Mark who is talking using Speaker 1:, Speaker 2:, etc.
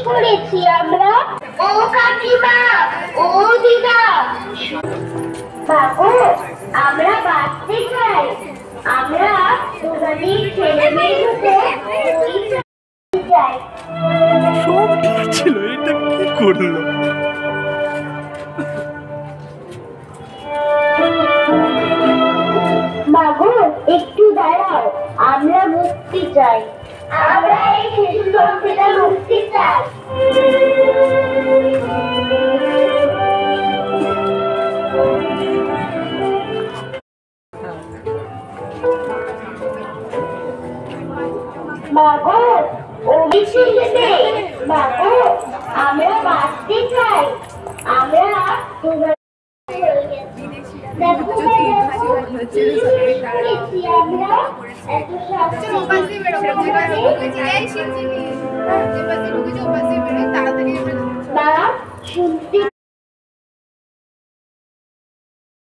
Speaker 1: করেছি আমরা? ও কাকিমা, ও দিদা, বাবু আমরা বাঁচতে চাই। আমরা তোমাদের ছেলে মেয়ে হতে চাই।
Speaker 2: সব ঠিক ছিল, এটা কি করলো?
Speaker 1: মাগো একটু দাঁড়াও, আমরা মুক্তি চাই। আমরা এই শিশুশ্রম থেকে মুক্তি চাই। মাগো অভিষেকে, মাগো আমরা বাঁচতে চাই। আমরা তোমার দেখো আমরা এত শাস্তি